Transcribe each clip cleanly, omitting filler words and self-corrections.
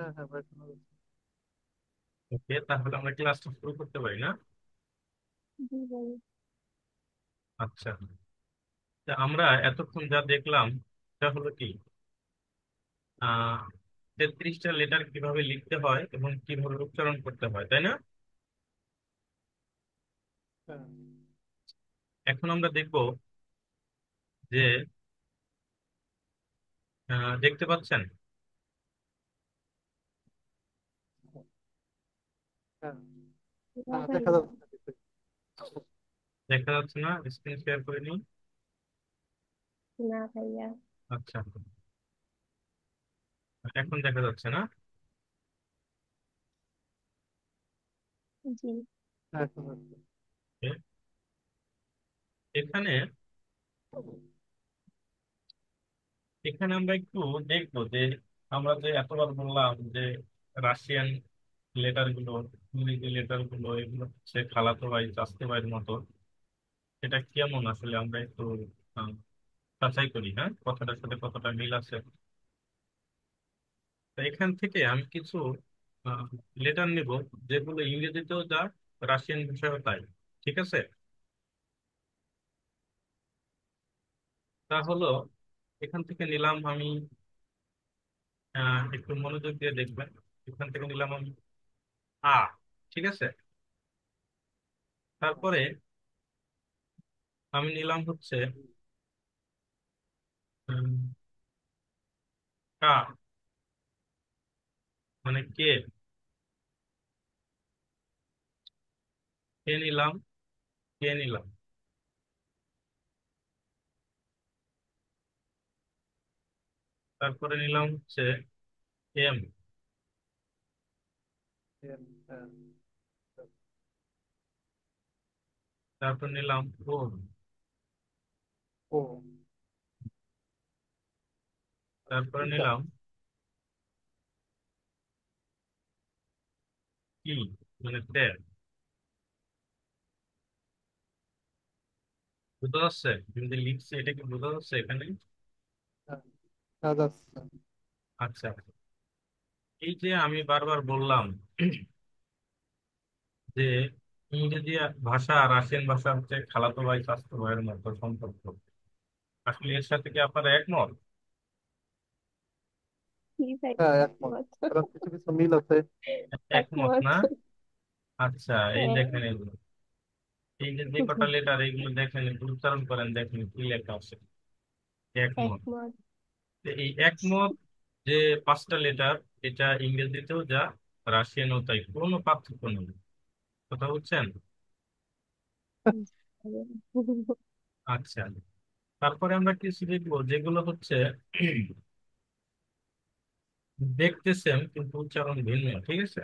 হ্যাঁ হ্যাঁ ভাই, শোনা যাচ্ছে। ওকে, তাহলে আমরা ক্লাসটা শুরু করতে পারি না? জি ভাই। আচ্ছা, তা আমরা এতক্ষণ যা দেখলাম তা হলো কি, আহ 33টা লেটার কিভাবে লিখতে হয় এবং কিভাবে উচ্চারণ করতে হয়, তাই না? হ্যাঁ এখন আমরা দেখব যে দেখতে পাচ্ছেন? হ্যাঁ। না হ্যাঁ দেখা ভাইয়া। যাচ্ছে না কিছুই। দেখা যাচ্ছে না? স্ক্রিন শেয়ার করে নিই। না ভাইয়া। আচ্ছা, এখন দেখা যাচ্ছে না? জি। হ্যাঁ শোনা যাচ্ছে। এখানে এখানে আমরা একটু দেখবো যে আমরা যে এতবার বললাম যে রাশিয়ান লেটার গুলো, ইংরেজি লেটার গুলো, এগুলো হচ্ছে খালাতো ভাই চাচাতো ভাইয়ের মতো। এটা কেমন আসলে আমরা একটু আহ, যাচাই করি, হ্যাঁ, কথাটার সাথে কতটা মিল আছে। তো এখান থেকে আমি কিছু লেটার নিব যেগুলো ইংরেজিতেও যা, রাশিয়ান ভাষায়ও তাই। ঠিক আছে? তা হলো, এখান থেকে নিলাম আমি, একটু মনোযোগ দিয়ে দেখবেন। এখান থেকে নিলাম আমি আ। ঠিক আছে? তারপরে আমি নিলাম হচ্ছে উম, কা, মানে কে। কে নিলাম, কে নিলাম। তারপরে নিলাম হচ্ছে এম। হ্যাঁ। তারপর নিলাম ও। ও। তারপরে এটা। নিলাম কি, মানে তে। বোঝা যাচ্ছে আমি যে লিখছি, এটা কি বোঝা যাচ্ছে এখানে? হ্যাঁ দেখা যাচ্ছে। আচ্ছা, এই যে আমি বারবার বললাম যে ইংরেজি ভাষা রাশিয়ান ভাষা হচ্ছে খালাতো ভাই চাচাতো ভাইয়ের মতো সম্পর্ক, আসলে এর সাথে কি আপনারা একমত? জি ভাই। হ্যাঁ একমত। একমত। কারণ কিছু কিছু মিল আছে। একমত একমত। না? আচ্ছা, এই হ্যাঁ। দেখেন এগুলো, এই যে যে কটা লেটার এইগুলো দেখেন, একটু উচ্চারণ করেন, দেখেন কি লেখা আছে। একমত। একমত। তো এই একমত যে 5টা লেটার, এটা ইংরেজিতেও যা, রাশিয়ানও তাই, কোনো পার্থক্য নেই। কথা বুঝছেন? আচ্ছা, তারপরে আমরা কিছু দেখবো যেগুলো হচ্ছে দেখতে সেম কিন্তু উচ্চারণ ভিন্ন। ঠিক আছে?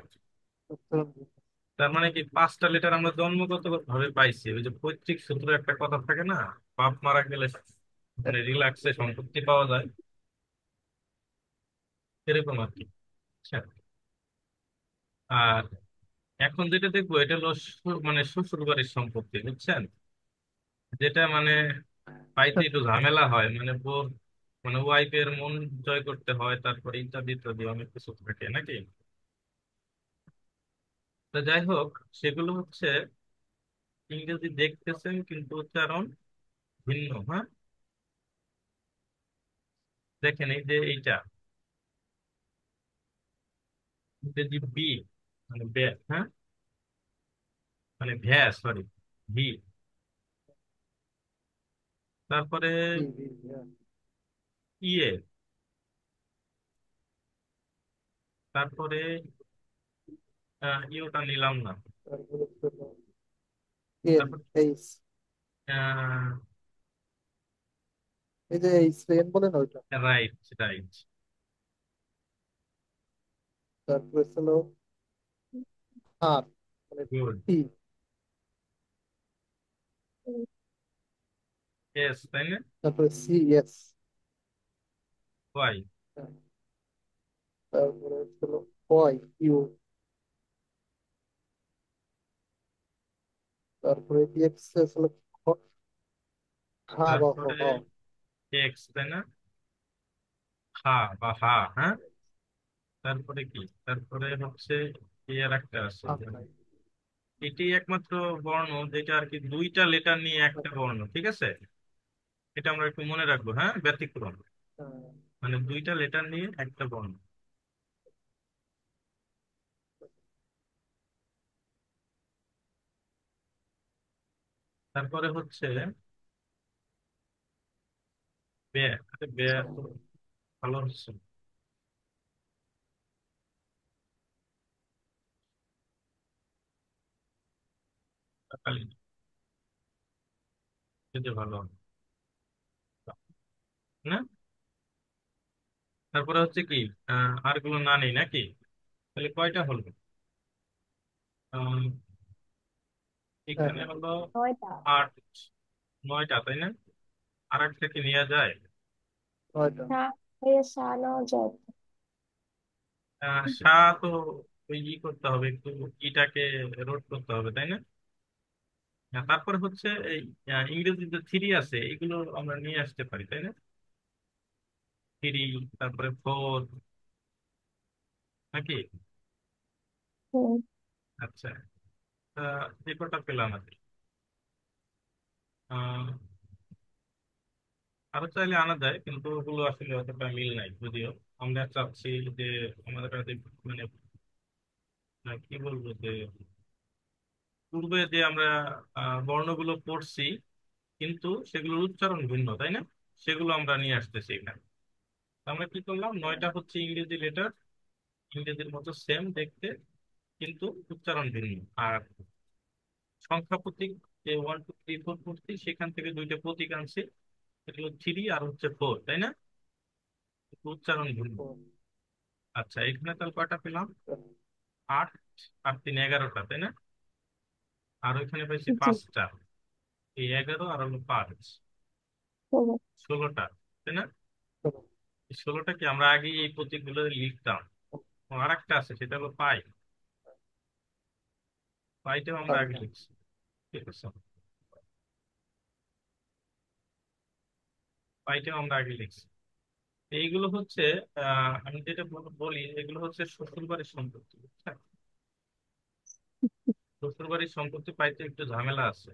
উচ্চারণ তার মানে কি, 5টা লেটার আমরা জন্মগত ভাবে পাইছি, ওই যে পৈতৃক সূত্রে একটা কথা থাকে না, বাপ মারা গেলে মানে রিল্যাক্সে সম্পত্তি পাওয়া যায়, এরকম আর কি। আচ্ছা, আর এখন যেটা দেখবো এটা হলো মানে শ্বশুর বাড়ির সম্পত্তি, বুঝছেন? যেটা মানে পাইতে একটু ঝামেলা হয়, মানে বোর, মানে ওয়াইফের মন জয় করতে হয়, তারপরে ইত্যাদি ইত্যাদি অনেক কিছু থাকে নাকি। তো যাই হোক, সেগুলো হচ্ছে ইংরেজি দেখতেছেন কিন্তু উচ্চারণ ভিন্ন, হ্যাঁ। দেখেন এই যে এইটা ইংরেজি বি, মানে বে, হ্যাঁ, মানে ভ্যা, সরি, ভি। তারপরে কি কি, হ্যাঁ। ইয়ে, তারপরে ইয়েটা নিলাম না। তারপরে হলো এন তারপর এইচ। এই যে এইচ এন বলে না ওইটা। Right, right. তারপরে হলো আর, মানে গুড। টি। এস, তাই না? তারপরে সি এস। ওয়াই। তারপরে হলো ওয়াই ইউ। তারপরে এক্স হলো খা বা হ তারপরে হ। এক্স, তাই না? হা বা হা, হ্যাঁ। তারপরে কি, তারপরে হচ্ছে এর একটা আছে যে, আচ্ছা। এটি একমাত্র বর্ণ যেটা আর কি দুইটা লেটার নিয়ে একটা বর্ণ, ঠিক আছে? এটা আমরা একটু মনে রাখবো, হ্যাঁ, ব্যতিক্রম। মানে দুইটা লেটার নিয়ে একটা বর্ণ। তারপরে হচ্ছে বে। আরে বে তো ভালো হচ্ছে। কালি যদি ভালো হবে, না? তারপরে হচ্ছে কি, আর গুলো না নেই নাকি? তাহলে কয়টা হলো? আহ, হ্যাঁ, এখানে হ্যাঁ, হলো 9টা। আট, নয়টা, তাই না? আর একটা কি নেওয়া যায়? নয়টা। হ্যাঁ ভাইয়া, সা নেওয়া যায়। সা তো ওই ই করতে হবে একটু, ইটাকে রোধ করতে হবে, তাই না? তারপরে হচ্ছে এই ইংরেজিতে থ্রি আছে, এগুলো আমরা নিয়ে আসতে পারি, তাই না? থ্রি, তারপরে ফোর, নাকি? হুম। আচ্ছা, তা যে কটা পেলাম আর কি। আহ, আরো চাইলে আনা যায়, কিন্তু ওগুলো আসলে অতটা মিল নাই যদিও। আমরা চাচ্ছি যে আমাদের কাছে মানে কি বলবো যে পূর্বে যে আমরা বর্ণগুলো পড়ছি, কিন্তু সেগুলোর উচ্চারণ ভিন্ন, তাই না? সেগুলো আমরা নিয়ে আসতেছি এখানে। তো আমরা কি করলাম, নয়টা হচ্ছে ইংরেজি লেটার, ইংরেজির মতো সেম দেখতে, কিন্তু উচ্চারণ ভিন্ন। আর সংখ্যা প্রতীক, যে 1 2 3 4 পড়ছি, সেখান থেকে দুইটা প্রতীক আনছি, এগুলো থ্রি আর হচ্ছে ফোর, তাই না? উচ্চারণ ভিন্ন। আচ্ছা, এখানে তাহলে কয়টা পেলাম? আট, আর তিন 11টা, তাই না? আর ওইখানে পাইছি জি। 5টা। এই 11 আর হলো 5, হুম। 16টা, তাই না? এই 16টা কি আমরা আগে এই প্রতীকগুলো লিখতাম। আর একটা আছে, সেটা হলো পাই। পাইটাও আমরা আগে লিখছি, ঠিক আছে? পাইটাও আমরা আগে লিখছি। তো এইগুলো হচ্ছে আমি যেটা বলি, এগুলো হচ্ছে শ্বশুর বাড়ির সম্পত্তি, বুঝছেন? শ্বশুর বাড়ির সম্পত্তি পাইতে একটু ঝামেলা আছে।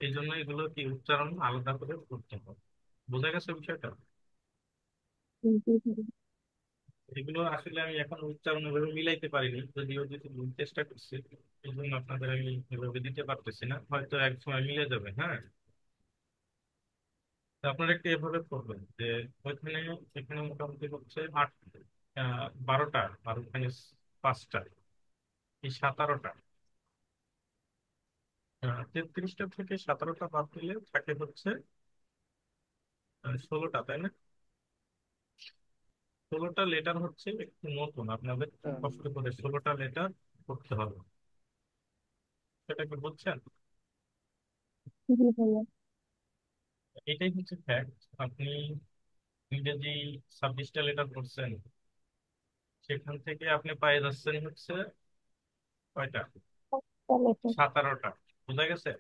এই জন্য এগুলো কি উচ্চারণ আলাদা করে করতে হবে। বোঝা গেছে বিষয়টা? জি, জি। এগুলো আসলে আমি এখন উচ্চারণ এভাবে মিলাইতে পারিনি, যদিও যদি চেষ্টা করছি। এই জন্য আপনাদের আমি এভাবে দিতে পারতেছি না, হয়তো এক সময় মিলে যাবে, হ্যাঁ। তো আপনারা একটু এভাবে করবেন যে ওইখানে, এখানে মোটামুটি হচ্ছে আট, 12টা, আর ওখানে 5টা, এই 17টা। 33টা থেকে 17টা বাদ দিলে থাকে হচ্ছে 16টা, তাই না? 16টা লেটার হচ্ছে একটু নতুন, আপনাদের কষ্ট করে 16টা লেটার করতে হবে। সেটা কি বুঝছেন? জি ভাইয়া। এটাই হচ্ছে ফ্যাক্ট। আপনি ইংরেজি 26টা লেটার করছেন, সেখান থেকে আপনি পেয়ে যাচ্ছেন হচ্ছে কয়টা? তাহলে তো 17টা। বোঝা গেছে?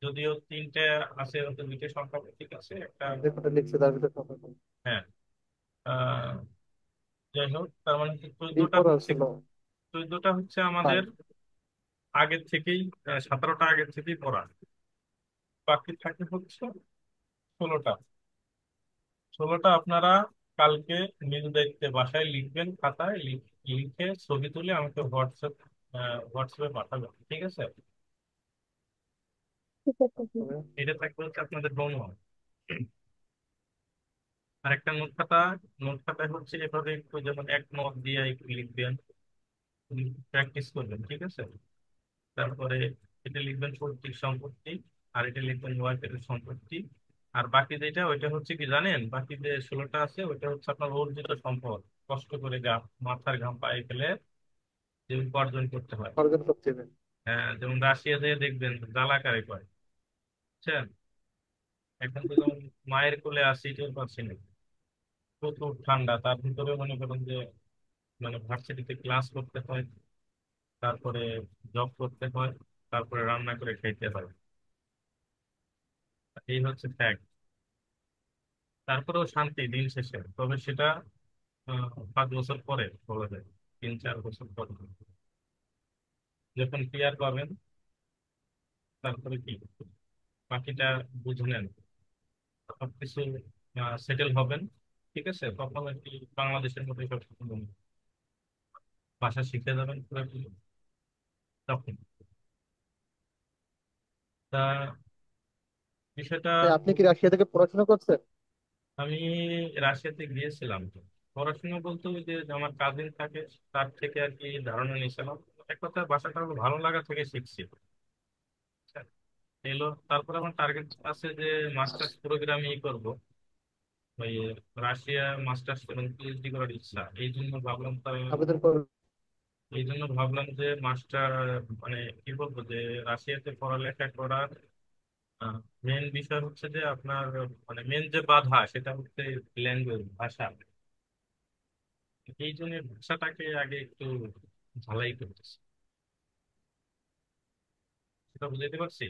যদিও তিনটে আছে, হয়তো দুইটা সংখ্যা ঠিক আছে, একটা। যে কটা লিখছে তার ভিতরে কথা বলি। হ্যাঁ। আহ, যাই হোক, তার মানে কি বি 14টা ফোর হচ্ছে, আসছিল 14টা হচ্ছে ফাইভ। আমাদের আগের থেকেই, 17টা আগের থেকেই পড়া। বাকি থাকে হচ্ছে 16টা। 16টা আপনারা কালকে নিজ দায়িত্বে বাসায় লিখবেন, খাতায় লিখে ছবি তুলে আমাকে হোয়াটসঅ্যাপে পাঠাবেন, ঠিক আছে? ঠিক আছে ভাইয়া। এটা থাকবে হচ্ছে আপনাদের হোমওয়ার্ক। আর একটা নোট খাতা, নোট খাতায় হচ্ছে এভাবে একটু যেমন এক নখ দিয়ে একটু লিখবেন, প্র্যাকটিস করবেন, ঠিক আছে? তারপরে এটা লিখবেন পৈতৃক সম্পত্তি, আর এটা লিখবেন ওয়াইফের সম্পত্তি। আর বাকি যেটা, ওইটা হচ্ছে কি জানেন, বাকি যে 16টা আছে, ওইটা হচ্ছে আপনার অর্জিত সম্পদ। কষ্ট করে মাথার ঘাম পায়ে ফেলে যে উপার্জন করতে হয়। অর্জন করতে হবে। হ্যাঁ, যেমন রাশিয়া যেয়ে দেখবেন জ্বালা কারে করে, বুঝছেন? এখন তো যেমন মায়ের কোলে আসি, টের পাচ্ছি না, প্রচুর ঠান্ডা, তার ভিতরে মনে করেন যে মানে ভার্সিটিতে ক্লাস করতে হয়, তারপরে জব করতে হয়, তারপরে রান্না করে খাইতে হয়। এই হচ্ছে ফ্যাক্ট। তারপরেও শান্তি দিন শেষে, তবে সেটা 5 বছর পরে বলা যায়, 3-4 বছর পরে যখন ক্লিয়ার পাবেন, তারপরে কি বাকিটা বুঝে নেন, সবকিছু সেটেল হবেন, ঠিক আছে, তখন আর কি বাংলাদেশের মধ্যে সব কিছু ভাষা শিখে যাবেন পুরোপুরি তখন। তা বিষয়টা, আপনি কি রাশিয়া থেকে পড়াশোনা করছেন? আমি রাশিয়াতে গিয়েছিলাম তো, পড়াশোনা বলতে ওই যে আমার কাজিন থাকে, তার থেকে আর কি ধারণা নিয়েছিলাম। এক কথা ভাষাটা হলো ভালো লাগা থেকে শিখছি। আচ্ছা, এলো তারপরে আমার টার্গেট আছে যে মাস্টার্স প্রোগ্রামই করব, ওই রাশিয়া মাস্টার্স এবং পিএইচডি করার ইচ্ছা, এই জন্য ভাবলাম আবেদন করবেন? এই জন্য ভাবলাম যে মাস্টার, মানে কি বলবো, যে রাশিয়াতে পড়ালেখা করার মেন বিষয় হচ্ছে যে আপনার, মানে মেন যে বাধা সেটা হচ্ছে ল্যাঙ্গুয়েজ, ভাষা। এই জন্য ভাষাটাকে আগে একটু ঝালাই করতেছি, সেটা বুঝাইতে পারছি।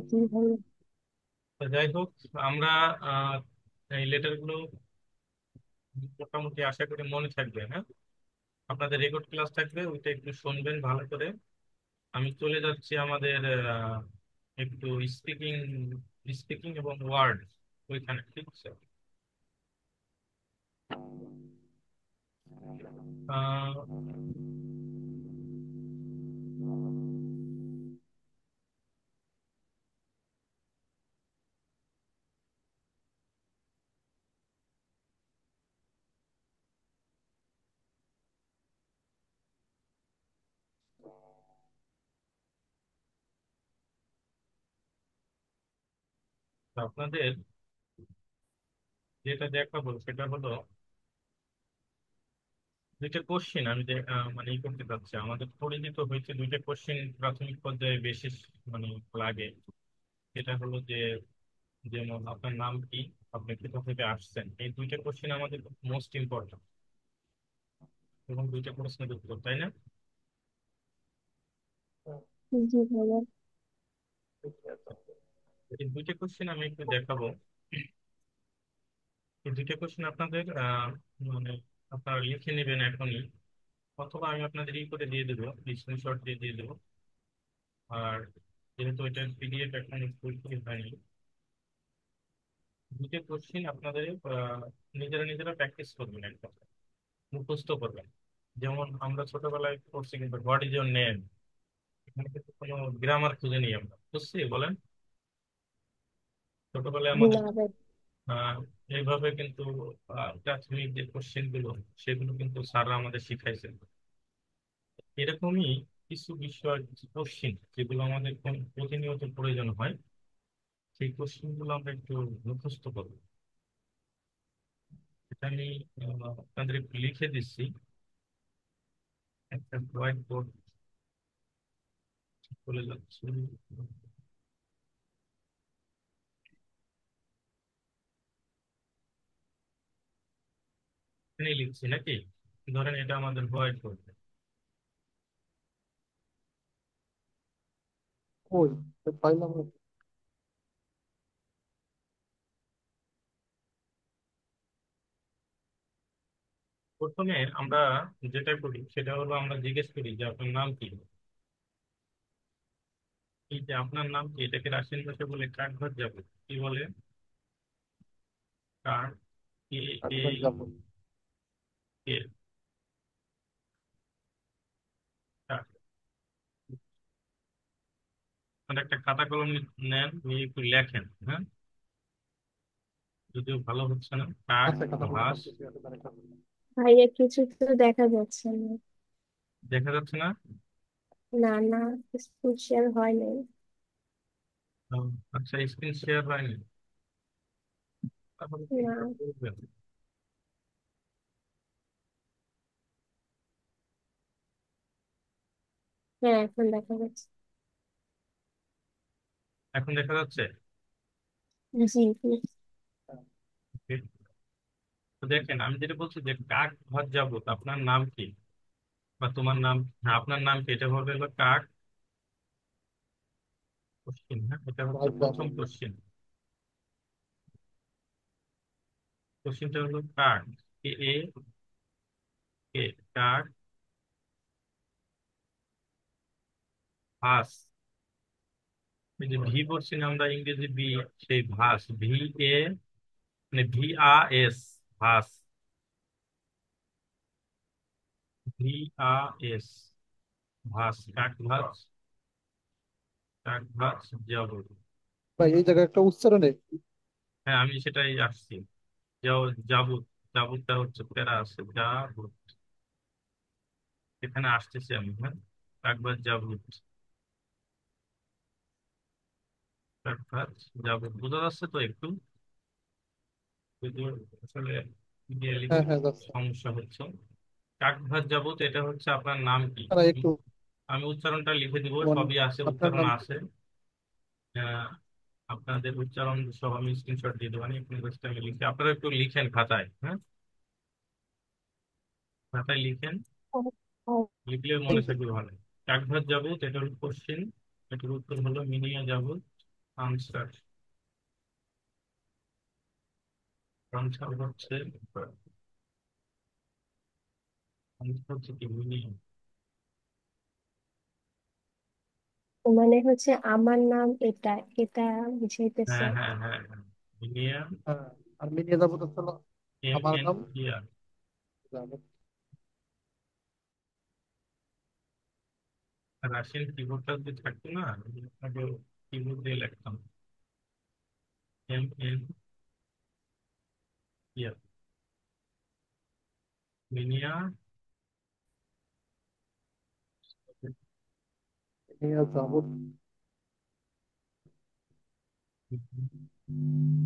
জি ভাইয়া। তো যাই হোক, আমরা আহ, এই লেটার গুলো মোটামুটি আশা করি মনে থাকবে, হ্যাঁ। আপনাদের রেকর্ড ক্লাস থাকবে, ওইটা একটু শুনবেন ভালো করে। আমি চলে যাচ্ছি আমাদের একটু স্পিকিং স্পিকিং এবং ওয়ার্ড ওইখানে, ঠিক আছে। আহ, আপনাদের যেটা দেখাবো সেটা হলো দুইটা কোশ্চিন। আমি যে মানে ই করতে চাচ্ছি, আমাদের পরিচিত হয়েছে দুইটা কোশ্চিন প্রাথমিক পর্যায়ে বেশি মানে লাগে। এটা হলো যে, যেমন আপনার নাম কি, আপনি কোথা থেকে আসছেন, এই দুইটা কোশ্চিন আমাদের মোস্ট ইম্পর্টেন্ট, এবং দুইটা প্রশ্নের উত্তর, তাই না? জি ভাইয়া। এই দুইটা কোশ্চিন আমি একটু দেখাবো। এই দুইটা কোশ্চিন আপনাদের মানে আপনারা লিখে নেবেন এখনই, অথবা আমি আপনাদের ই করে দিয়ে দেবো, স্ক্রিনশট দিয়ে দিয়ে দেবো। আর যেহেতু এটার পিডিএফ এখন পুরোপুরি হয়নি, দুটো কোশ্চিন আপনাদের নিজেরা নিজেরা প্র্যাকটিস করবেন, একদম মুখস্থ করবেন। যেমন আমরা ছোটবেলায় পড়ছি কিন্তু হোয়াট ইজ ইউর নেম, এখানে কিন্তু কোনো গ্রামার খুঁজে নিই আমরা, বুঝছি বলেন? ছোটবেলায় আমাদের না ভাই। আহ, এইভাবে কিন্তু প্রাথমিক যে কোশ্চেন গুলো সেগুলো কিন্তু স্যাররা আমাদের শিখাইছেন। এরকমই কিছু বিষয়, কিছু কোশ্চিন যেগুলো আমাদের প্রতিনিয়ত প্রয়োজন হয়, সেই কোশ্চিন গুলো আমরা একটু মুখস্থ করবো। এটা আমি আপনাদের একটু লিখে দিচ্ছি, একটা হোয়াইট বোর্ড চলে যাচ্ছে। এখানেই লিখছি নাকি, ধরেন এটা আমাদের হোয়াইট বোর্ড। ওই পাইলাম না। প্রথমে আমরা যেটা করি সেটা হলো আমরা জিজ্ঞেস করি যে আপনার নাম কি। এই যে আপনার নাম কি, এটাকে রাশিয়ান ভাষায় বলে কাক ঘর যাবে, কি বলে? কাক, কে, একবার এই, যাবো। কে, কাক। আপনারা একটা খাতা কলম নেন, নিয়ে একটু লেখেন, হ্যাঁ। যদিও ভালো হচ্ছে না, কাক আচ্ছা, কথা বলে ঘাস। বলতেছি, আমি মানে কথা বলি। ভাইয়া কিছু তো দেখা যাচ্ছে না। দেখা যাচ্ছে না? না না, স্কুল শেয়ার হয় নাই। ও, আচ্ছা, স্ক্রিন শেয়ার হয়নি, তাহলে না। কিভাবে করবেন? হ্যাঁ এখন দেখা যাচ্ছে। এখন দেখা যাচ্ছে? জি please। Okay. তো দেখেন, আমি যেটা বলছি যে কাক ঘর যাবো, তো আপনার নাম কি বা তোমার নাম, হ্যাঁ আপনার নাম কি, এটা হবে হলো কাক কোশ্চিন, হ্যাঁ, এটা হচ্ছে ভাই যাবো। প্রথম কোশ্চিন। কোশ্চেনটা হলো কাক, কে এ কে, কাক ভাস, এই যে ভি পড়ছি না আমরা ইংরেজি বি, সেই ভাস, ভি এ মানে ভি আ এস, ভাস, ভি আ এস, ভাস, কাক ভাস, কাক ভাস যাব। ভাই এই জায়গায় একটা উচ্চারণে হ্যাঁ আমি সেটাই আসছি। যাবুত, যাবুতটা হচ্ছে প্যারা আছে, যাবুত, এখানে আসতেছি আমি। হ্যাঁ, কাকভাস যাবুত, কাকভাস যাবুত বোঝা যাচ্ছে তো একটু, যদিও আসলে দিয়ে হ্যাঁ লিখতে হ্যাঁ যাচ্ছে। সমস্যা হচ্ছে। কাকভাস যাবুত, এটা হচ্ছে আপনার নাম কি? তারা একটু আমি উচ্চারণটা লিখে দিব, যেমন সবই আছে, আপনার উচ্চারণ নাম কি? আছে। আহ, আপনাদের উচ্চারণ সব আমি স্ক্রিনশট দিয়ে দেবো, একটু জাস্ট আমি লিখি, আপনারা একটু লিখেন খাতায়। হ্যাঁ, খাতায় লিখেন, লিখলে মনে থাকবে ভালো। কাকভাস যাবুত, এটা হলো কোশ্চেন, এটার উত্তর হলো মিনিয়া যাবুত। আনসার, আনসার হচ্ছে, আনসার হচ্ছে কি মিনিয়া। মানে হচ্ছে আমার নাম এটা, এটা বুঝাইতেছে। হ্যাঁ হ্যাঁ হ্যাঁ হ্যাঁ, মিনিয়া, হ্যাঁ, আর মিনিয়ে যাবো তো চলো। এম আমার এন নাম ইয়া। যাবো। রাশিয়ান কিবোর্ডটা যদি থাকতো না, আগে কিবোর্ড দিয়ে লিখতাম, এম এন ইয়া, মিনিয়া। মিনিয়ে যাবো।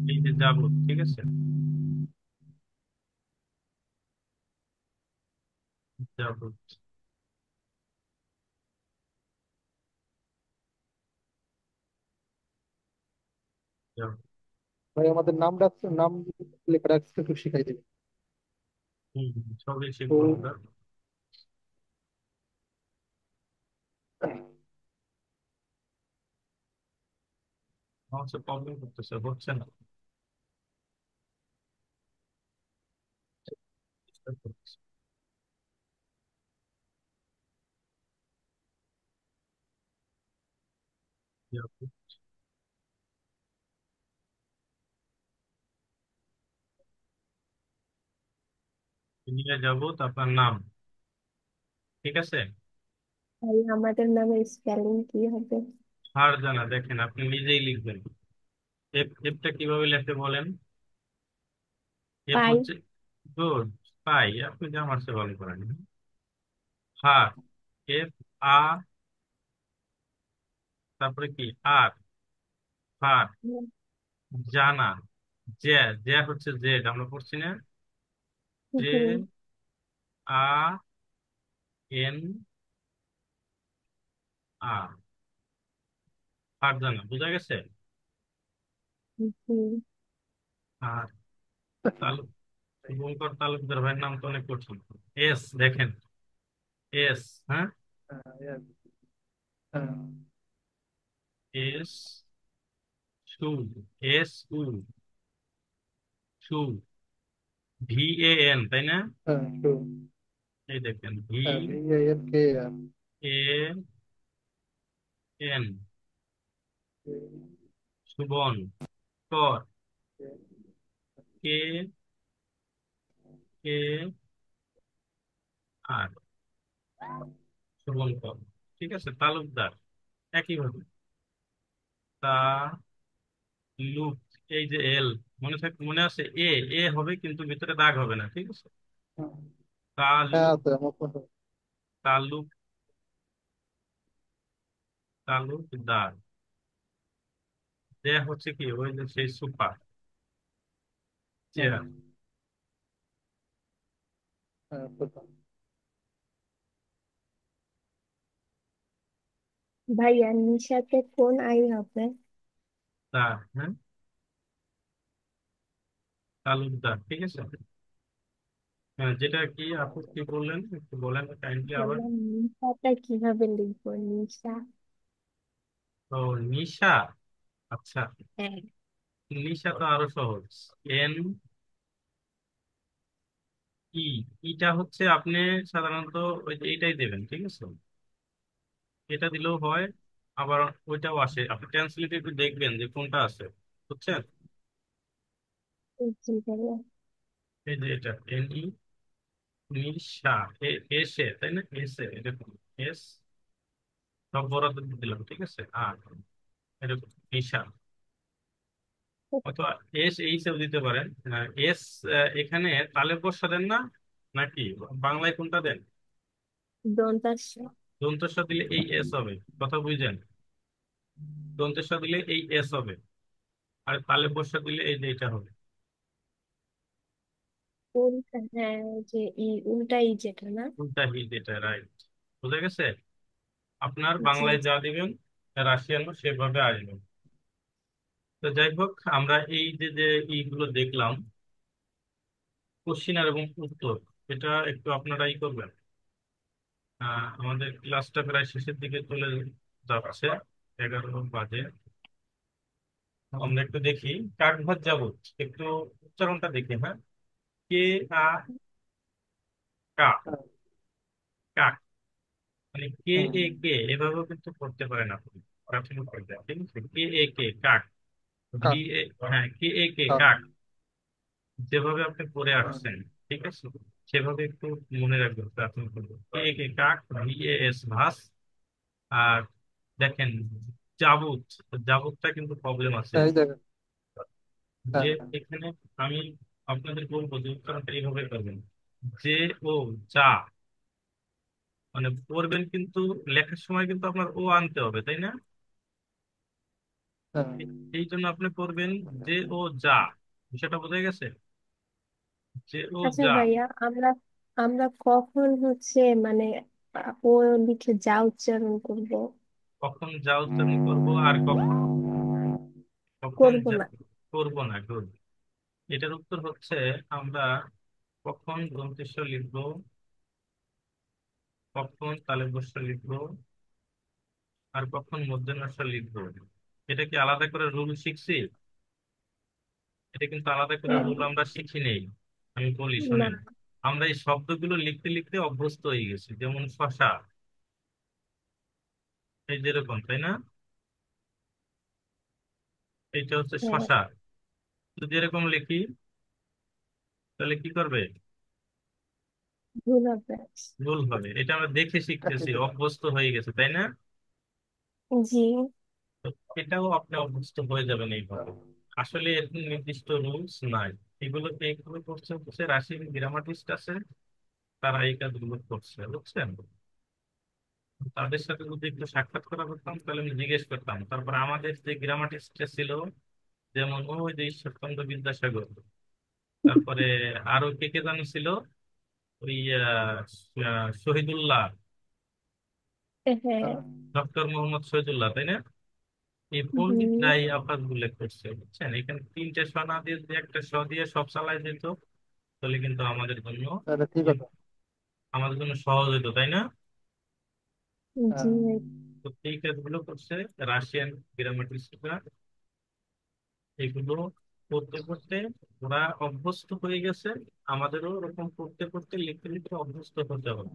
এই যে যাবো, ঠিক আছে, যাবো, যাবো। ভাই আমাদের নাম রাখছে, নাম লেখা রাখছে একটু শিখাই দিবে। সবই তো শিখবো আমরা। আমার হচ্ছে প্রবলেম করতেছে, হচ্ছে না, চেষ্টা করতেছি। যাবো, মিনিয়া যাবো, তারপর নাম, ঠিক আছে। তাই আমাদের নামের স্পেলিং কি হবে? হার জানা, দেখেন আপনি নিজেই লিখবেন। এফ, এফটা কিভাবে লিখতে বলেন? এফ পাই। হচ্ছে, গুড, পাই, আপনি যা আমার চেয়ে ভালো করেন। হার, এফ আ, তারপরে কি আর, হার, জানা, জে, জে হচ্ছে জেড, আমরা পড়ছি না, জে হুম। আ এন আর, হার জানা, বোঝা গেছে। হুম। আর তালুক, শুভঙ্কর তালুকদার ভাইয়ের নাম তো অনেক কঠিন। এস দেখেন, এস, হ্যাঁ, হ্যাঁ, হ্যাঁ, এস, সু, এস উ, সু, ভি এ এন, তাই না? হ্যাঁ, তো এই দেখেন, ভি হ্যাঁ VANKR এ এন, সুবন, কর, কে, কে আর, শুভঙ্কর, ঠিক আছে, তালুকদার একইভাবে, তা লুক, এই যে এল, মনে আছে, এ, এ হবে কিন্তু ভিতরে দাগ হবে না, ঠিক আছে। হ্যাঁ তালুক, আছে আমার মনে হয়। তালুক, তালুকদার, যে হচ্ছে কি ওই যে সেই সুপার হ্যাঁ চেয়ার। হ্যাঁ তো ভাইয়া নিশাতে কোন আই হবে? তার, হ্যাঁ, তালুকদার, ঠিক আছে। হ্যাঁ, যেটা কি আপু কি বললেন একটু বলেন কাইন্ডলি আবার। বললাম নিশাটা কিভাবে লিখবো, নিশা। তো নিশা, আচ্ছা, হ্যাঁ। নিশা তো আরো সহজ, এন ই, ইটা হচ্ছে আপনি সাধারণত ওই যে এইটাই দেবেন, ঠিক আছে? এটা দিলেও হয়, আবার ওইটাও আসে। আপনি ট্রান্সলেট একটু দেখবেন যে কোনটা আছে, বুঝছেন? জি ভাইয়া। এই যে এটা NE, নিশা, এসে, তাই না? এসে, এরকম এস, সব বরাদ্দ দিয়ে দিলাম, ঠিক আছে? আর এরকম নিশা, অথবা এইচও দিতে পারেন। এস, এখানে তালের বর্ষা দেন না নাকি বাংলায় কোনটা দেন? দন্তাস। দন্তেশ্বর দিলে এই এস হবে, কথা বুঝছেন? দন্তেশ্বর দিলে এই এস হবে, আর তালের বর্ষা দিলে এই যে এটা হবে। উল্টা, হ্যাঁ, যে উল্টা যেটা না। উল্টা হি, যেটা, রাইট। বুঝা গেছে? আপনার জি বাংলায় জি। যা দিবেন রাশিয়ানও সেভাবে আসবে। তো যাই হোক, আমরা এই যে যে ইগুলো দেখলাম, কোশ্চিন আর এবং উত্তর, এটা একটু আপনারা ই করবেন। আমাদের ক্লাসটা প্রায় শেষের দিকে চলে যাচ্ছে, 11 বাজে। আমরা একটু দেখি, কাকভর যাবত, একটু উচ্চারণটা দেখি, হ্যাঁ। কে, আ, কা, হ্যাঁ। কাক, মানে কে হ্যাঁ। এ কে এভাবেও কিন্তু পড়তে পারেন আপনি প্রাথমিক পর্যায়ে, ঠিক আছে? কে এ কে, কাক। ভি কাক। এ, হ্যাঁ, কে এ কে, কাক। কাক, যেভাবে আপনি পড়ে হ্যাঁ। আসছেন, ঠিক আছে, সেভাবে একটু মনে রাখবেন প্রাথমিক পর্যায়ে। কে এ কে, কাক, VAS, ভাস। আর দেখেন, জাবুত, জাবুতটা কিন্তু প্রবলেম আছে। এই দেখেন। যে হ্যাঁ। হ্যাঁ। এখানে আমি আপনাদের বলবো যে উচ্চারণটা এইভাবে করবেন, যে, ও, যা, মানে পড়বেন কিন্তু লেখার সময় কিন্তু আপনার ও আনতে হবে, তাই না? হ্যাঁ। এই জন্য আপনি পড়বেন যে, ও, যা। বিষয়টা বোঝা গেছে? যে, ও, আচ্ছা যা। ভাইয়া, আমরা আমরা কখন হচ্ছে মানে ও লিখে যা উচ্চারণ করব? কখন যা উচ্চারণ করবো আর কখন কখন করব যা না। করবো না, গুড। এটার উত্তর হচ্ছে, আমরা কখন দন্তেশ্ব লিখবো, কখন তালব্য শ লিখবো, আর কখন মূর্ধন্য ষ লিখবো, এটা কি আলাদা করে রুল শিখছি? এটা কিন্তু আলাদা করে হ্যাঁ। রুল আমরা শিখি নেই। আমি বলি না। শোনেন, আমরা এই শব্দগুলো লিখতে লিখতে অভ্যস্ত হয়ে গেছি। যেমন শশা, এই যেরকম, তাই না? এইটা হচ্ছে হ্যাঁ। শশা। যদি এরকম লিখি তাহলে কি করবে? ভুল হবে। ভুল হবে। এটা আমরা দেখে একই শিখতেছি, তো। অভ্যস্ত হয়ে গেছে, তাই না? জি। তো এটাও আপনি অভ্যস্ত হয়ে যাবেন এইভাবে। আসলে এরকম নির্দিষ্ট রুলস নাই। এগুলো করছে হচ্ছে রাশিয়ান গ্রামাটিস্ট আছে, তারা এই কাজগুলো করছে, বুঝছেন? তাদের সাথে যদি একটু সাক্ষাৎ করা করতাম তাহলে আমি জিজ্ঞেস করতাম। তারপর আমাদের যে গ্রামাটিস্ট ছিল, যেমন ওই যে ঈশ্বরচন্দ্র বিদ্যাসাগর, তারপরে আরো কে কে জানি ছিল, ওই শহীদুল্লাহ, হ্যাঁ। ডক্টর মোহাম্মদ শহীদুল্লাহ, তাই না? এই হুম। পণ্ডিতরাই আপাত উল্লেখ করছে, বুঝছেন? এখানে তিনটে স না দিয়ে যদি একটা স দিয়ে সব চালাই যেত, তাহলে কিন্তু তাহলে ঠিক আছে। আমাদের জন্য সহজ হতো, তাই না? জি হ্যাঁ। ভাই। তো এই কাজগুলো করছে রাশিয়ান গ্রামাটিস্টরা। এগুলো করতে করতে ওরা অভ্যস্ত হয়ে গেছে, আমাদেরও ওরকম করতে করতে লিখতে লিখতে অভ্যস্ত হতে হবে,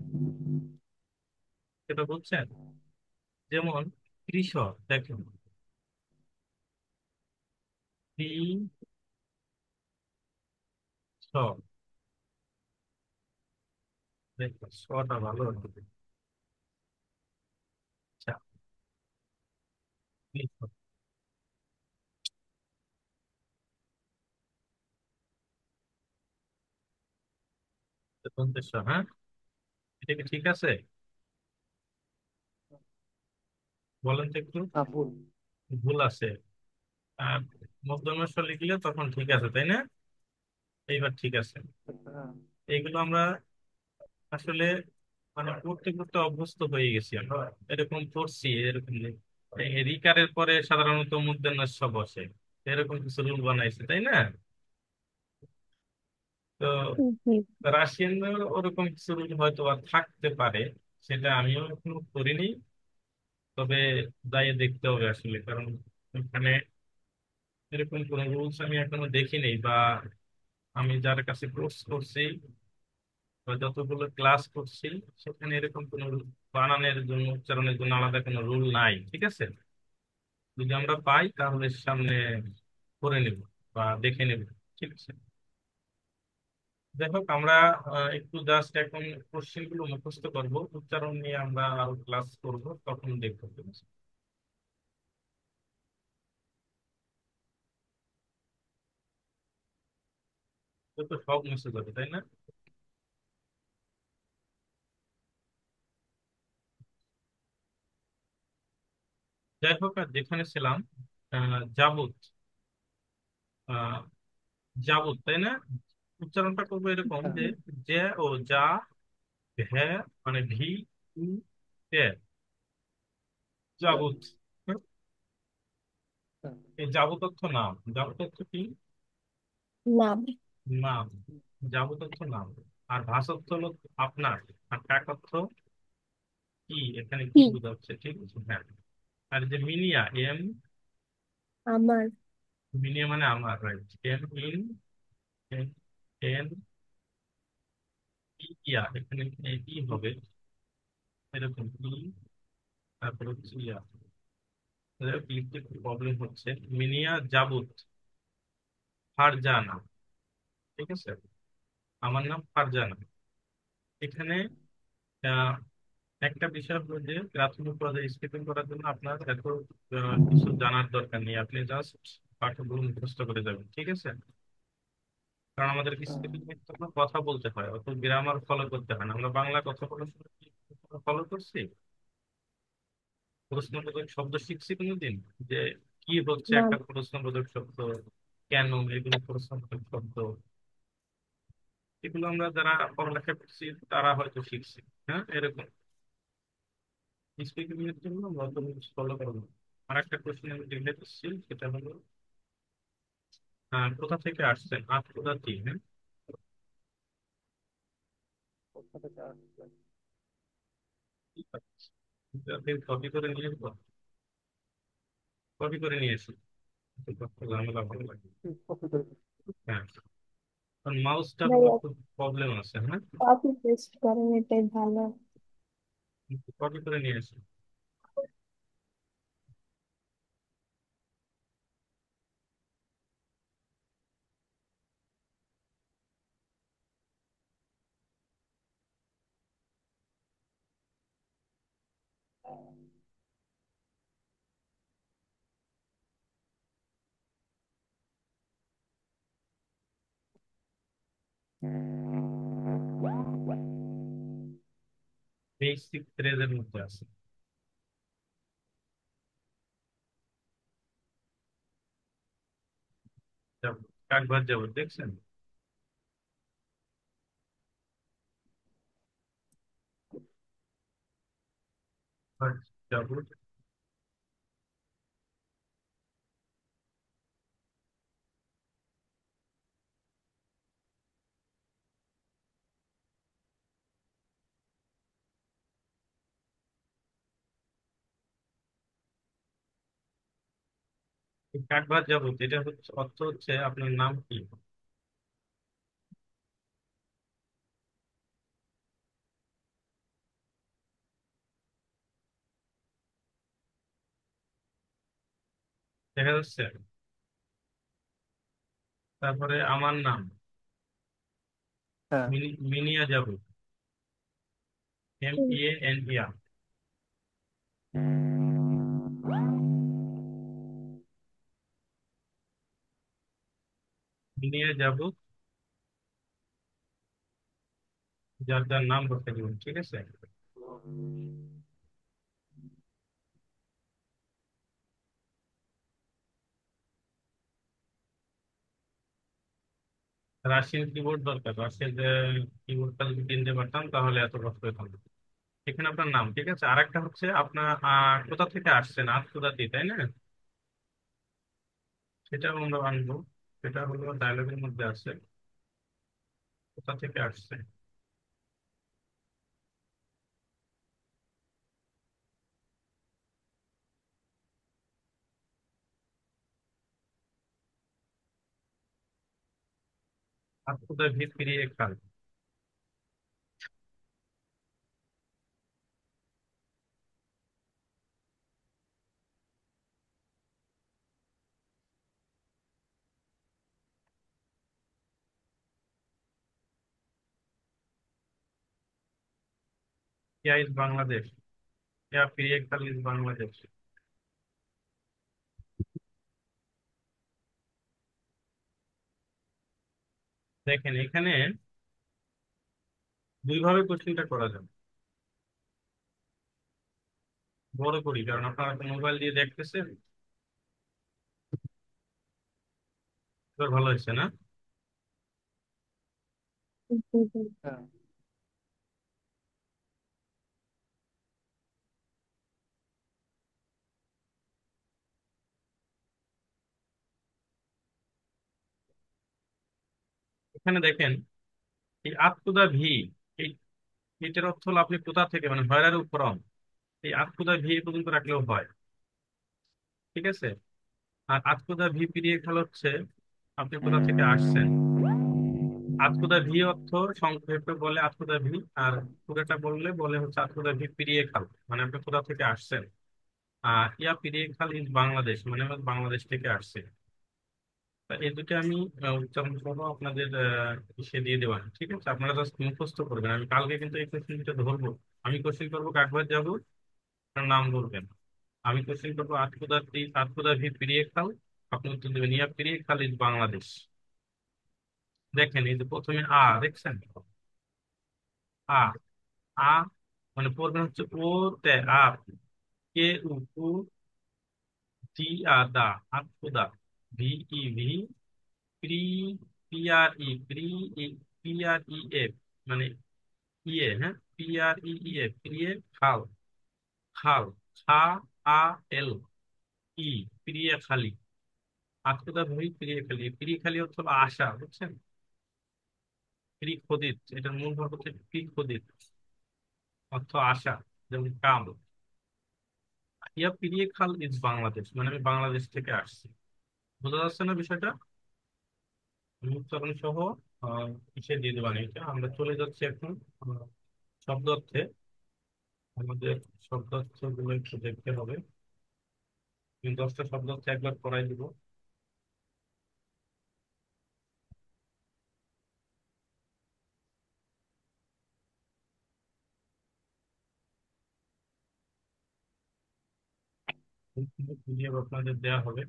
সেটা বুঝছেন? যেমন কৃষক, দেখেন, কৃষক, দেখেন ছটা ভালো হবে। আচ্ছা, কৃষক, দন্তেস স, হ্যাঁ, এটা কি ঠিক আছে? বলেন তো একটু। না, ভুল। ভুল আছে? আর মূর্ধন্য ষ লিখলে তখন ঠিক আছে, তাই না? এইবার ঠিক আছে। হ্যাঁ। এইগুলো আমরা আসলে মানে পড়তে পড়তে অভ্যস্ত হয়ে গেছি আমরা, এরকম পড়ছি এরকম যে এই রিকারের পরে সাধারণত মূর্ধন্য ষ বসে, এরকম কিছু রুল বানাইছে, তাই না? তো জি। রাশিয়ানদের ওরকম কিছু রুল হয়তো বা থাকতে পারে, সেটা আমিও এখনো করিনি। তবে যাই দেখতে হবে আসলে, কারণ এখানে এরকম কোনো রুলস আমি এখনো দেখিনি, বা আমি যার কাছে কোর্স করছি বা যতগুলো ক্লাস করছি সেখানে এরকম কোনো বানানের জন্য, উচ্চারণের জন্য আলাদা কোনো রুল নাই, ঠিক আছে? যদি আমরা পাই তাহলে সামনে করে নেব বা দেখে নেব, ঠিক আছে? যাই হোক, আমরা একটু জাস্ট এখন কোশ্চেন গুলো মুখস্থ করবো, উচ্চারণ নিয়ে আমরা আরো ক্লাস করব, তখন দেখবো, ঠিক আছে? তো তো সব মুছে যাবে, তাই না? যাই হোক, আর যেখানে ছিলাম, যাবত, আহ যাবত, তাই না? উচ্চারণটা করবো এরকম হ্যাঁ, যে যে ও যা, ভ্যা মানে ভি, উ, তে, হ্যাঁ, যাবত। হ্যাঁ? হ্যাঁ, এই যাবতর্থ নাম, যাবতর্থ কি? নাম। নাম। যাবতর্থ নাম। আর ভাষার্থ হলো আপনার। আর কাকর্থ কি, এখানে কি কি? বোঝাচ্ছে, ঠিক আছে? হ্যাঁ। আর যে মিনিয়া, এম, আমার। মিনিয়া মানে আমার, রাইট। এম ইন, এন, এন, ইয়া, এখানে ই হবে এরকম, ই, তারপর হচ্ছে ইয়া। লিখতে একটু প্রবলেম হচ্ছে। মিনিয়া যাবুত ফারজানা, ঠিক আছে? আমার নাম ফারজানা। এখানে আহ, একটা বিষয় হলো যে প্রাথমিক পর্যায়ে স্কিপিং করার জন্য আপনার এত কিছু জানার দরকার নেই, আপনি জাস্ট পাঠ্যগুলো মুখস্থ করে যাবেন, ঠিক আছে? কারণ আমাদের হ্যাঁ, স্কিপিং এর জন্য কথা বলতে হয়, অত গ্রামার ফলো করতে হয় না। আমরা বাংলা কথা বলার সময় ফলো করছি, প্রশ্নবোধক শব্দ শিখছি কোনোদিন, যে কি হচ্ছে নাম। একটা প্রশ্নবোধক শব্দ, কেন এগুলো প্রশ্নবোধক শব্দ, এগুলো আমরা যারা পড়ালেখা করছি তারা হয়তো শিখছি। হ্যাঁ, এরকম স্পিকিং এর জন্য আমরা অত ফলো করবো না। আর একটা কোশ্চেন আমি দেখে দিচ্ছি, সেটা হলো কোথা থেকে আসছেন, আত্মদাতি, হ্যাঁ? কোথা থেকে আসছে? ঠিক আছে, কপি করে নিয়ে আসবো, কপি করে নিয়ে এসো, ঝামেলা ভালো লাগে। কপি করে। হ্যাঁ, কারণ মাউসটা হলো ভাইয়া, খুব প্রবলেম আছে, হ্যাঁ। কপি পেস্ট করেন, এটাই ভালো। কপি করে নিয়ে এসো। বেসিক ফ্রেজের মধ্যে আছে। যাব, কাকভার যাব, দেখছেন? আর যাব, কাকভার যাব, এটা হচ্ছে অর্থ হচ্ছে আপনার নাম কি। দেখা যাচ্ছে? তারপরে আমার নাম, হ্যাঁ, মিনিয়া যাব, এম হুম। ই এন ইয়া, মিনিয়া যাব, যার যার নাম বসে দিবেন, ঠিক আছে? রাশিয়ান কিবোর্ড দরকার, রাশিয়ান কিবোর্ডটা যদি কিনতে পারতাম তাহলে এত কষ্ট হতাম না। এখানে আপনার নাম, ঠিক আছে। আর একটা হচ্ছে আপনার কোথা থেকে আসছেন, আত্মদাতি, তাই না? সেটাও আমরা আনবো। সেটা হলো ডায়লগের মধ্যে আছে, কোথা থেকে আসছে। আত্মদা ভিত ফিরিয়ে খাল, क्या इज बांग्लादेश? क्या प्रियकाল इज বাংলাদেশ? দেখেন এখানে দুই ভাবে কোশ্চেনটা করা যাবে। বড় করি কারণ আপনারা তো মোবাইল দিয়ে দেখতেছেন। এবার ভালো হয়েছে না? জি, জি। হ্যাঁ, এখানে দেখেন এই আপ টু দা ভি, এই এটার অর্থ হলো আপনি কোথা থেকে, মানে হোয়ার আর ফ্রম। এই আপ টু দা ভি পর্যন্ত রাখলেও হয়, ঠিক আছে। আর up to the V period খেলা হচ্ছে আপনি কোথা থেকে আসছেন। আতকুদা ভি অর্থ সংক্ষেপে বলে আতকুদা ভি, আর পুরোটা বললে বলে হচ্ছে আতকুদা ভি পিরিয়ে খাল, মানে আপনি কোথা থেকে আসছেন। আর ইয়া পিরিয়ে খাল ইজ বাংলাদেশ, মানে আমরা বাংলাদেশ থেকে আসছে। তা এই দুটো আমি উচ্চারণ সহ আপনাদের ইসে দিয়ে দেওয়া, ঠিক আছে। আপনারা জাস্ট মুখস্থ করবেন, আমি কালকে কিন্তু এই কোশ্চেন দুটো ধরবো। আমি কোশ্চেন করবো কাকবার যাবো, আপনার নাম বলবেন। আমি কোশ্চেন করবো আতকুদা ভি পিরিয়ে খাল, আপনি উত্তর দেবেন ইয়া পিরিয়ে খাল ইজ বাংলাদেশ। দেখেন এই যে প্রথমে দেখছেন আ আ মানে পড়বেন হচ্ছে ও তে আপ, কে উ কু, টি আ the, up to the, V E V, pre, P R E pre, P R E F মানে ইয়ে, হ্যাঁ, পি আর ই ই এফ প্রিয়ে খাল, খাল, খা আ এল ই, প্রিয়ে খালি। আপ টু দা ভি প্রিয়ে খালি, প্রিয়ে খালি হচ্ছে হলো আশা, বুঝছেন। প্রি খোদিত, এটার মূল ভাব হচ্ছে প্রি খোদিত, অর্থ আশা, যেমন কাম। ইয়া প্রিয়ে খাল ইজ বাংলাদেশ, মানে আমি বাংলাদেশ থেকে আসছি। বোঝা যাচ্ছে না বিষয়টা? উচ্চারণ সহ কিসে দিয়ে দেবেন এটা। আমরা চলে যাচ্ছি এখন আহ, শব্দ অর্থে। আমাদের শব্দ অর্থ গুলো একটু দেখতে হবে। আমি 10টা শব্দ অর্থ একবার পড়াই দিব। পিডিএফ আপনাদের দেওয়া হবে।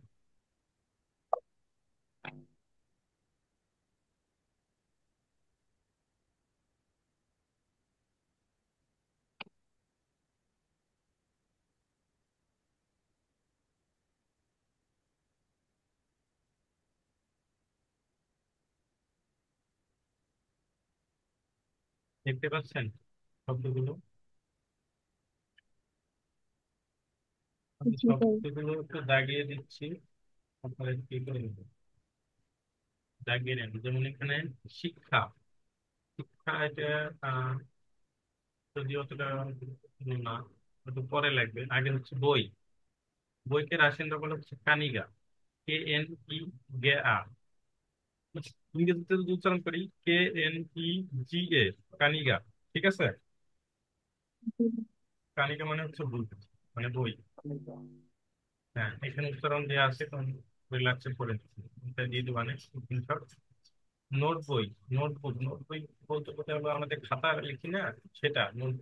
দেখতে পাচ্ছেন শব্দগুলো? আমি জি ভাই। শব্দগুলো একটু দাগিয়ে দিচ্ছি, আপনারা কি করে নেবেন, দাগিয়ে নেন। যেমন এখানে শিক্ষা, শিক্ষা এটা আহ যদি অতটা গুরুত্বপূর্ণ না, একটু পরে লাগবে। আগে হচ্ছে বই, বইকে রাশিয়ানরা বলে হচ্ছে কানিগা, কে এন ই গে আ। ইংরেজিতে যদি উচ্চারণ করি কে এন ই জি এ, কানিগা, ঠিক আছে। জি, কানিগা মানে হচ্ছে বই, মানে বই। হ্যাঁ, এখানে উচ্চারণ দেওয়া আছে, তখন রিল্যাক্সে পড়ে দিচ্ছি। এটা দিয়ে দেবো মানে স্ক্রিনশট। নোট বই, নোটবুক, নোট বই বলতে বলতে হলো আমাদের খাতা লিখি না, সেটা নোট,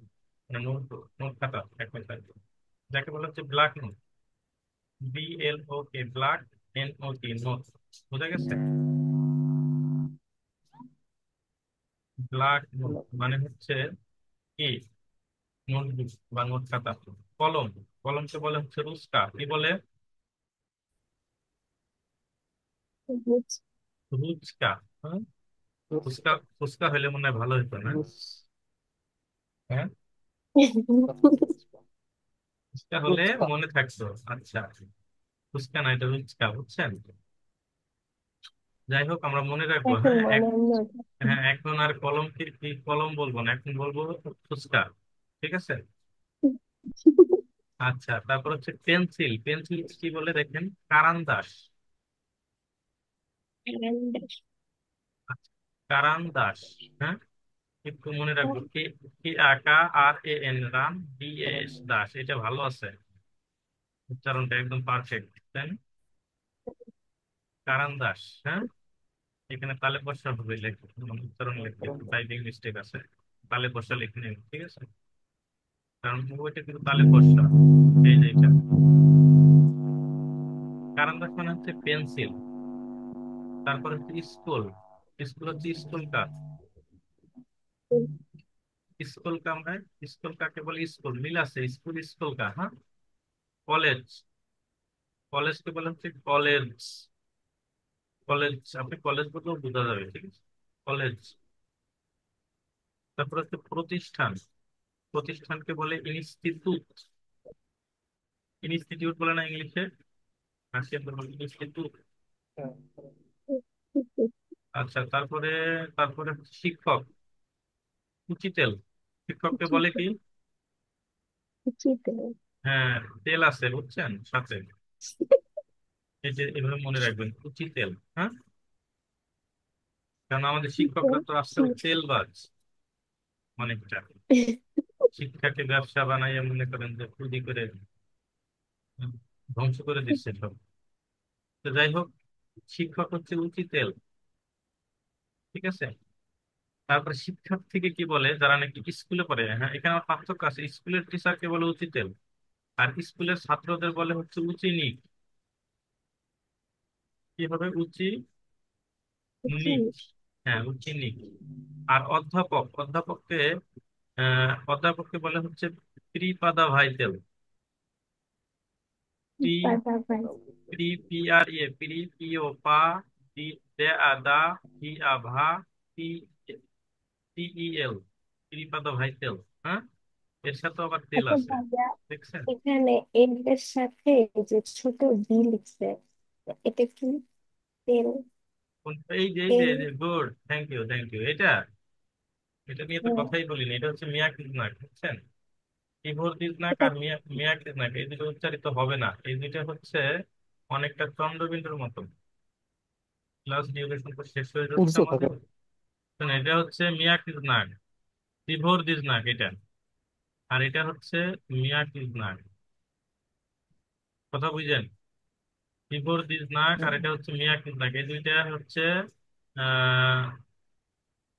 মানে নোটবুক, নোট খাতা এক কথায়, যাকে বলা হচ্ছে ব্ল্যাক নোট, বি এল ও কে, ব্ল্যাক, এন ও টি, নোট। বোঝা গেছে? ব্ল্যাক নোট মানে হচ্ছে কি, নোটবুক বা নোট খাতা। কলম, কলমকে বলে হচ্ছে রুস্কা, কি বলে? বুঝছি। রুচকা। হ্যাঁ, ফুচকা, ফুচকা হলে মনে হয় ভালো হতো না? হ্যাঁ, ফুচকা হলে মনে থাকতো। আচ্ছা, ফুচকা না, এটা রুচকা, বুঝছেন। যাই হোক, আমরা মনে রাখবো। এখন হ্যাঁ মনে হয় না। হ্যাঁ, এখন আর কলম কি কি কলম বলবো না, এখন বলবো ফুচকা, ঠিক আছে। আচ্ছা, তারপর হচ্ছে পেন্সিল, পেন্সিল কি বলে দেখেন, কারান্দাস। আচ্ছা, কারান্দাস। হ্যাঁ, একটু মনে রাখবো, K, K aka R A N Ram, D S Das, এটা ভালো আছে, উচ্চারণটা একদম পারফেক্ট, তাই না? কারান্দাস। হ্যাঁ, এখানে তালে বসা হবে লেখা, উচ্চারণ লিখতে একটু টাইপিং মিস্টেক আছে, তালে বসা লিখে নেবেন, ঠিক আছে। কারণ ওইটা কিন্তু তালে বসা। এই যে এটা কারান্দাস মানে হচ্ছে পেন্সিল। তারপর হচ্ছে স্কুল। স্কুল হচ্ছে স্কুল কার? স্কুল কা আমরা স্কুল কাকে বলে? স্কুল মিল আছে, স্কুল স্কুল কা, হ্যাঁ। কলেজ, কলেজকে বলে হচ্ছে কলেজ। কলেজ আপনি কলেজ বলতেও বোঝা যাবে, ঠিক আছে, কলেজ। তারপর হচ্ছে প্রতিষ্ঠান। প্রতিষ্ঠানকে বলে ইনস্টিটিউট। ইনস্টিটিউট বলে না ইংলিশে, রাশিয়ান বলে ইনস্টিটিউট। হ্যাঁ, আচ্ছা, তারপরে তারপরে হচ্ছে শিক্ষক, কুচিতেল। শিক্ষককে বলে কি? উচিত। হ্যাঁ, তেল আছে বুঝছেন সাথে। এই যে এভাবে মনে রাখবেন, কুচিতেল, হ্যাঁ। কারণ আমাদের শিক্ষকরা তো আজকাল তেলবাজ অনেকটা। শিক্ষাকে ব্যবসা বানাইয়া মনে করেন যে চুরি করে ধ্বংস করে দিচ্ছে সব। তো যাই হোক, শিক্ষক হচ্ছে উচিতেল, ঠিক আছে। তারপরে শিক্ষার্থীকে কি বলে? যারা নাকি স্কুলে পড়ে, হ্যাঁ, এখানে আমার পার্থক্য আছে। স্কুলের টিচারকে বলে উচিতেল, আর স্কুলের ছাত্রদের বলে হচ্ছে উচিনিক। কি হবে? উচি নিক। উচিত। হ্যাঁ, উচিনিক। আর অধ্যাপক, অধ্যাপককে বলে হচ্ছে প্রিপাদা ভাইতেল। প্রি বাধা ভাই। প্রি পি আর এ প্রি পিও পা ডি দে আ দা হি আ ভা টি টি ই এল, প্রিপাদা ভাইতেল, হ্যাঁ। এর সাথে আবার তেল আচ্ছা আছে, ভাইয়া, দেখছেন? এখানে এর সাথে এই যে ছোট বি লিখছে, এটা কি? তেল? এই যে good, thank you thank you. এটা এটা নিয়ে তো হ্যাঁ। কথাই বলিনি। এটা হচ্ছে মিয়া কিজনাক, বুঝছেন? ইভোর দিজনাক এটা আর মিয়া মিয়া কিজনাক, এই দুটো উচ্চারিত হবে না। এই দুইটা হচ্ছে অনেকটা চন্দ্রবিন্দুর মতো। ক্লাস ডিউরেশন তো শেষ হয়ে যাচ্ছে উদ্দেশ্য থাকে। আমাদের। শোনো, এটা হচ্ছে মিয়া কিজনাক, ইভোর দিজনাক এটা। আর এটা হচ্ছে মিয়া কিজনাক, কথা বুঝছেন? ইভোর দিজনাক আর হুম, এটা হচ্ছে মিয়া কিজনাক, এই দুইটা হচ্ছে আহ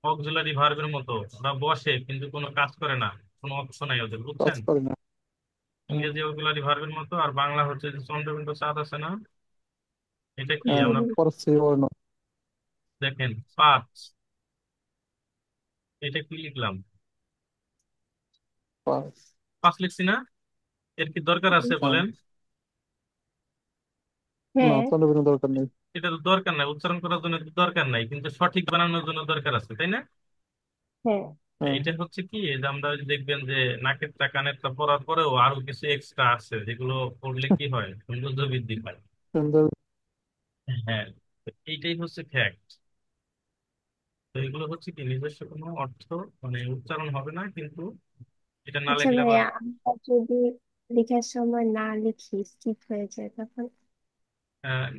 অক্সিলারি ভার্বের মতো। ওরা বসে কিন্তু কোনো কাজ করে না, কোনো অর্থ নাই ওদের, কাজ বুঝছেন? করে না। হুম, ইংরেজি অক্সিলারি ভার্বের মতো। আর বাংলা হচ্ছে যে চন্দ্রবিন্দু চাঁদ আছে না, এটা কি হ্যাঁ, আমরা পরশ্রী বর্ণ। দেখেন পাঁচ, এটা কি লিখলাম? পাঁচ। পাঁচ লিখছি না? এর কি দরকার আছে হ্যাঁ, বলেন? না, হ্যাঁ, চন্দ্রবিন্দু দরকার নেই। এটা তো দরকার নাই, উচ্চারণ করার জন্য তো দরকার নাই, কিন্তু সঠিক বানানোর জন্য দরকার আছে, তাই না? হ্যাঁ। হ্যাঁ, এটা হচ্ছে কি, এই যে আমরা দেখবেন যে নাকেরটা কানেরটা পরার পরেও আরো কিছু এক্সট্রা আছে, যেগুলো পড়লে কি হয়, সৌন্দর্য বৃদ্ধি পায়। সুন্দর। হ্যাঁ, তো এইটাই হচ্ছে ফ্যাক্ট। তো এগুলো হচ্ছে কি নিজস্ব কোনো অর্থ মানে উচ্চারণ হবে না, কিন্তু এটা না আচ্ছা লিখলে আবার ভাইয়া, আমরা যদি লেখার সময় না লিখি, স্কিপ হয়ে যায় তখন?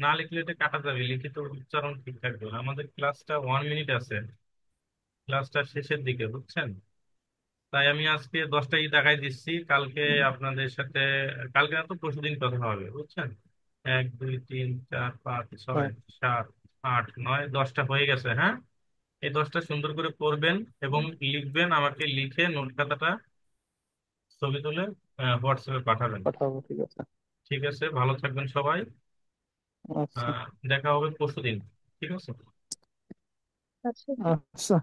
না লিখলে এটা কাটা যাবে, লিখিত উচ্চারণ ঠিক থাকবে। আমাদের ক্লাসটা 1 মিনিট আছে, ক্লাসটা শেষের দিকে, বুঝছেন? তাই আমি আজকে 10টাই দেখাই দিচ্ছি। কালকে আপনাদের সাথে, কালকে না তো পরশুদিন কথা হবে, বুঝছেন? 1 2 3 4 5 6 হ্যাঁ, 7 8 9 10টা হয়ে গেছে, হ্যাঁ। এই 10টা সুন্দর করে পড়বেন এবং লিখবেন, আমাকে লিখে নোট খাতাটা ছবি তুলে হোয়াটসঅ্যাপে পাঠাবেন। পাঠাবো, ঠিক আছে। ঠিক আছে, ভালো থাকবেন সবাই। আচ্ছা। দেখা হবে পরশুদিন, ঠিক আছে? আচ্ছা। আচ্ছা।